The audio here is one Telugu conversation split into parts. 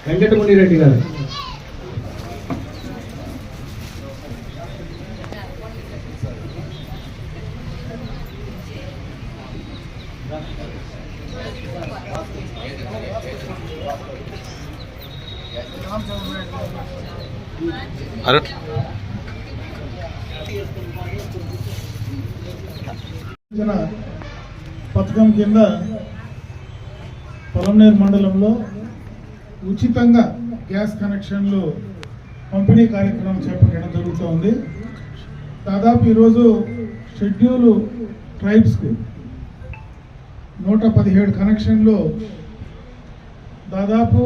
వెంకటమునిరెడ్డి గారు. పథకం కింద పొలంనేరు మండలంలో ఉచితంగా గ్యాస్ కనెక్షన్లు పంపిణీ కార్యక్రమం చేపట్టడం జరుగుతోంది. దాదాపు ఈరోజు షెడ్యూల్ ట్రైబ్స్కి 117 కనెక్షన్లు దాదాపు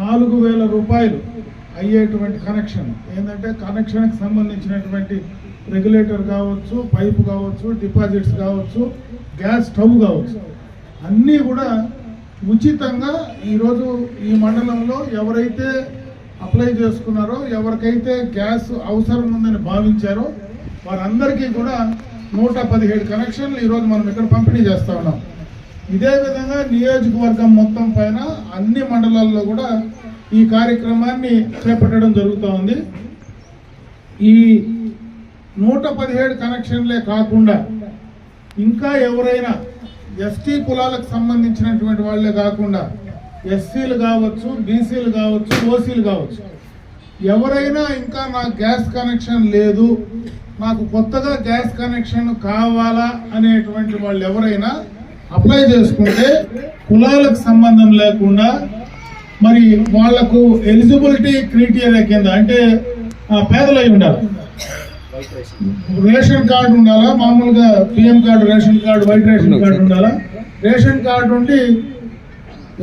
4,000 రూపాయలు అయ్యేటువంటి కనెక్షన్. ఏంటంటే కనెక్షన్కి సంబంధించినటువంటి రెగ్యులేటర్ కావచ్చు, పైపు కావచ్చు, డిపాజిట్స్ కావచ్చు, గ్యాస్ స్టవ్ కావచ్చు, అన్నీ కూడా ఉచితంగా ఈరోజు ఈ మండలంలో ఎవరైతే అప్లై చేసుకున్నారో, ఎవరికైతే గ్యాస్ అవసరం ఉందని భావించారో వారందరికీ కూడా 117 కనెక్షన్లు ఈరోజు మనం ఇక్కడ పంపిణీ చేస్తూ ఉన్నాం. ఇదే విధంగా నియోజకవర్గం మొత్తం పైన అన్ని మండలాల్లో కూడా ఈ కార్యక్రమాన్ని చేపట్టడం జరుగుతూ ఉంది. ఈ 117 కనెక్షన్లే కాకుండా ఇంకా ఎవరైనా ఎస్టీ కులాలకు సంబంధించినటువంటి వాళ్ళే కాకుండా ఎస్సీలు కావచ్చు, బీసీలు కావచ్చు, ఓసీలు కావచ్చు, ఎవరైనా ఇంకా నాకు గ్యాస్ కనెక్షన్ లేదు, నాకు కొత్తగా గ్యాస్ కనెక్షన్ కావాలా అనేటువంటి వాళ్ళు ఎవరైనా అప్లై చేసుకుంటే కులాలకు సంబంధం లేకుండా మరి వాళ్లకు ఎలిజిబిలిటీ క్రైటీరియా కింద, అంటే పేదలై ఉండాలి, రేషన్ కార్డు ఉండాలా, మామూలుగా PM card, ration card, white ration card ఉండాలా. రేషన్ కార్డు ఉండి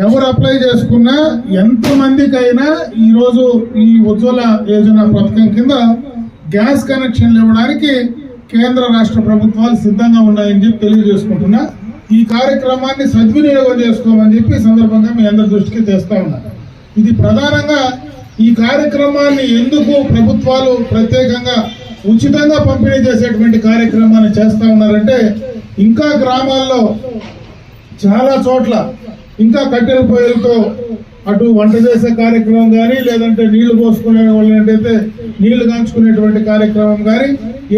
ఎవరు అప్లై చేసుకున్నా ఎంతమందికైనా ఈరోజు ఈ ఉజ్వల యోజన పథకం కింద గ్యాస్ కనెక్షన్లు ఇవ్వడానికి కేంద్ర రాష్ట్ర ప్రభుత్వాలు సిద్ధంగా ఉన్నాయని చెప్పి తెలియజేసుకుంటున్నా. ఈ కార్యక్రమాన్ని సద్వినియోగం చేసుకోమని చెప్పి సందర్భంగా మీ అందరి దృష్టికి తెస్తా ఉన్నా. ఇది ప్రధానంగా ఈ కార్యక్రమాన్ని ఎందుకు ప్రభుత్వాలు ప్రత్యేకంగా ఉచితంగా పంపిణీ చేసేటువంటి కార్యక్రమాన్ని చేస్తా ఉన్నారంటే, ఇంకా గ్రామాల్లో చాలా చోట్ల ఇంకా కట్టెల పొయ్యిలతో అటు వంట చేసే కార్యక్రమం కానీ, లేదంటే నీళ్లు పోసుకునే వాళ్ళంటైతే నీళ్లు కాంచుకునేటువంటి కార్యక్రమం కానీ,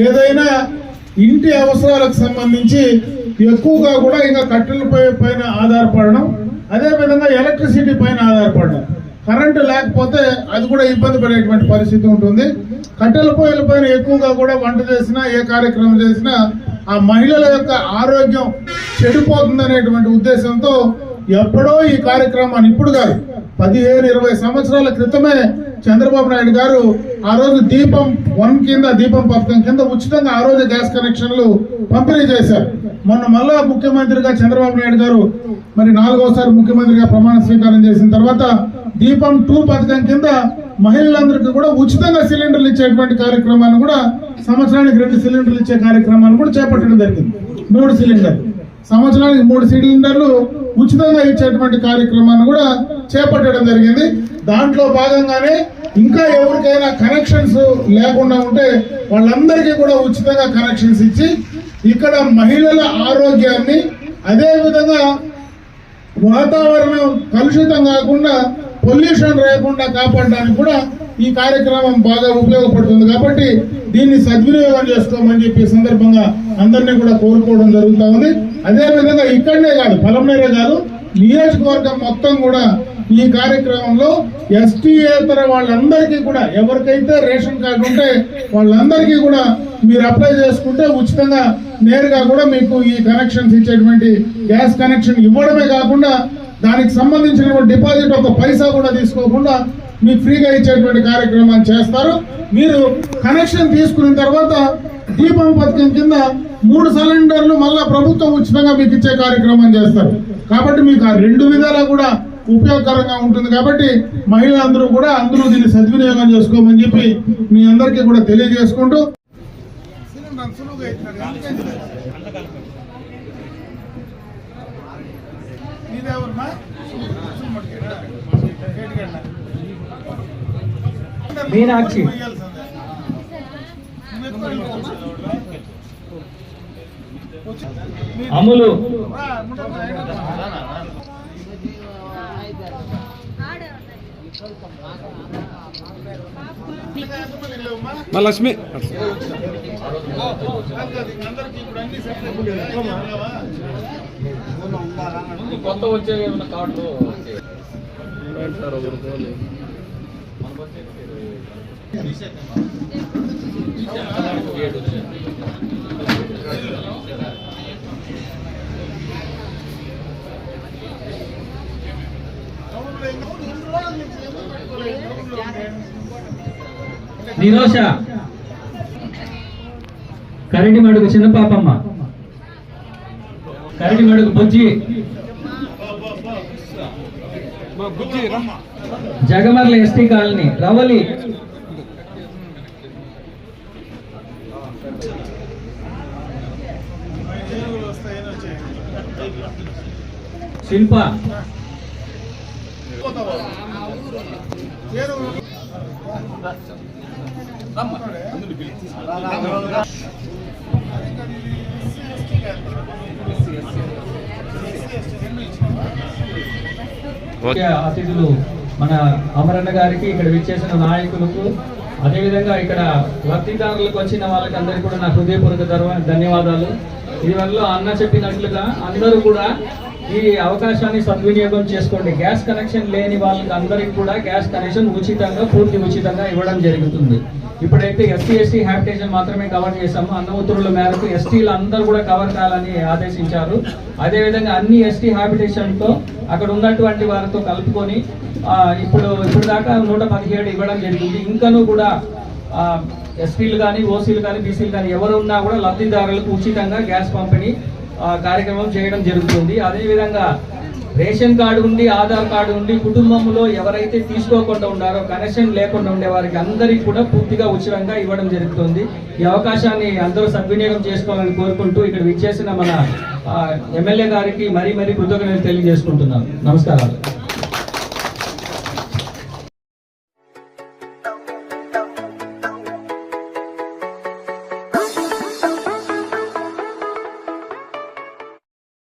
ఏదైనా ఇంటి అవసరాలకు సంబంధించి ఎక్కువగా కూడా ఇంకా కట్టెల పొయ్యి పైన ఆధారపడడం, అదేవిధంగా ఎలక్ట్రిసిటీ పైన ఆధారపడడం. కరెంటు లేకపోతే అది కూడా ఇబ్బంది పడేటువంటి పరిస్థితి ఉంటుంది. కట్టెల పొయ్యిల పైన ఎక్కువగా కూడా వంట చేసినా, ఏ కార్యక్రమం చేసినా ఆ మహిళల యొక్క ఆరోగ్యం చెడిపోతుంది అనేటువంటి ఉద్దేశంతో ఎప్పుడో ఈ కార్యక్రమాన్ని, ఇప్పుడు కాదు 15-20 సంవత్సరాల క్రితమే చంద్రబాబు నాయుడు గారు ఆ రోజు దీపం 1 కింద, దీపం పథకం కింద ఉచితంగా ఆ రోజు గ్యాస్ కనెక్షన్లు పంపిణీ చేశారు. మొన్న మళ్ళా ముఖ్యమంత్రిగా చంద్రబాబు నాయుడు గారు మరి 4వసారి ముఖ్యమంత్రిగా ప్రమాణ స్వీకారం చేసిన తర్వాత దీపం 2 పథకం కింద మహిళలందరికీ కూడా ఉచితంగా సిలిండర్లు ఇచ్చేటువంటి కార్యక్రమాన్ని కూడా, సంవత్సరానికి 2 సిలిండర్లు ఇచ్చే కార్యక్రమాన్ని కూడా చేపట్టడం జరిగింది. 3 సిలిండర్లు, సంవత్సరానికి 3 సిలిండర్లు ఉచితంగా ఇచ్చేటువంటి కార్యక్రమాన్ని కూడా చేపట్టడం జరిగింది. దాంట్లో భాగంగానే ఇంకా ఎవరికైనా కనెక్షన్స్ లేకుండా ఉంటే వాళ్ళందరికీ కూడా ఉచితంగా కనెక్షన్స్ ఇచ్చి ఇక్కడ మహిళల ఆరోగ్యాన్ని, అదే విధంగా వాతావరణం కలుషితం కాకుండా, పొల్యూషన్ లేకుండా కాపాడడానికి కూడా ఈ కార్యక్రమం బాగా ఉపయోగపడుతుంది. కాబట్టి దీన్ని సద్వినియోగం చేసుకోమని చెప్పి సందర్భంగా అందరినీ కూడా కోరుకోవడం జరుగుతూ ఉంది. అదేవిధంగా ఇక్కడనే కాదు, పొలంనేరే కాదు, నియోజకవర్గం మొత్తం కూడా ఈ కార్యక్రమంలో ఎస్టీయేతర వాళ్ళందరికీ కూడా, ఎవరికైతే రేషన్ కార్డు ఉంటే వాళ్ళందరికీ కూడా మీరు అప్లై చేసుకుంటే ఉచితంగా నేరుగా కూడా మీకు ఈ కనెక్షన్స్ ఇచ్చేటువంటి గ్యాస్ కనెక్షన్ ఇవ్వడమే కాకుండా దానికి సంబంధించిన డిపాజిట్ ఒక పైసా కూడా తీసుకోకుండా మీకు ఫ్రీగా ఇచ్చేటువంటి కార్యక్రమాన్ని చేస్తారు. మీరు కనెక్షన్ తీసుకున్న తర్వాత దీపం పథకం కింద 3 సిలిండర్లు మళ్ళా ప్రభుత్వం ఉచితంగా మీకు ఇచ్చే కార్యక్రమం చేస్తారు. కాబట్టి మీకు ఆ 2 విధాలా కూడా ఉపయోగకరంగా ఉంటుంది. కాబట్టి మహిళలందరూ కూడా అందరూ దీన్ని సద్వినియోగం చేసుకోమని చెప్పి మీ అందరికీ కూడా తెలియజేసుకుంటూ, మీనాక్షి అమలు మా లక్ష్మి కొత్త వచ్చే ఏమైనా కార్డులు నిరోష కరటి మడుగు చిన్న పాపమ్మ, కరటి మడుగు బుజ్జి, మా బుజ్జి రా. జగమర్ల ఎస్టీ కాలనీ రవలి, శిల్ప, ముఖ్య అతిథులు మన అమరన్న గారికి, ఇక్కడ విచ్చేసిన నాయకులకు, అదేవిధంగా ఇక్కడ లబ్ధిదారులకు వచ్చిన వాళ్ళకి అందరికీ కూడా నా హృదయపూర్వక ధన్యవాదాలు. దీనివల్ల అన్న చెప్పినట్లుగా అందరూ కూడా ఈ అవకాశాన్ని సద్వినియోగం చేసుకోండి. గ్యాస్ కనెక్షన్ లేని వాళ్ళకి అందరికీ కూడా గ్యాస్ కనెక్షన్ ఉచితంగా, పూర్తి ఉచితంగా ఇవ్వడం జరుగుతుంది. ఇప్పుడైతే ఎస్సీ హ్యాబిటేషన్ మాత్రమే కవర్ చేశాము. అన్న ఉత్తర్వుల మేరకు ఎస్టీలు అందరూ కూడా కవర్ కావాలని ఆదేశించారు. అదేవిధంగా అన్ని ఎస్టీ హ్యాబిటేషన్తో అక్కడ ఉన్నటువంటి వారితో కలుపుకొని ఇప్పుడు దాకా 117 ఇవ్వడం జరిగింది. ఇంకనూ కూడా ఎస్టీలు కానీ, ఓసీలు కానీ, బీసీలు కానీ ఎవరు ఉన్నా కూడా లబ్ధిదారులకు ఉచితంగా గ్యాస్ పంపిణీ కార్యక్రమం చేయడం జరుగుతుంది. అదేవిధంగా రేషన్ కార్డు ఉండి, ఆధార్ కార్డు ఉండి కుటుంబంలో ఎవరైతే తీసుకోకుండా ఉన్నారో, కనెక్షన్ లేకుండా ఉండే వారికి అందరికీ కూడా పూర్తిగా ఉచితంగా ఇవ్వడం జరుగుతుంది. ఈ అవకాశాన్ని అందరూ సద్వినియోగం చేసుకోవాలని కోరుకుంటూ ఇక్కడ విచ్చేసిన మన ఎమ్మెల్యే గారికి మరీ కృతజ్ఞతలు తెలియజేసుకుంటున్నాను. నమస్కారాలు.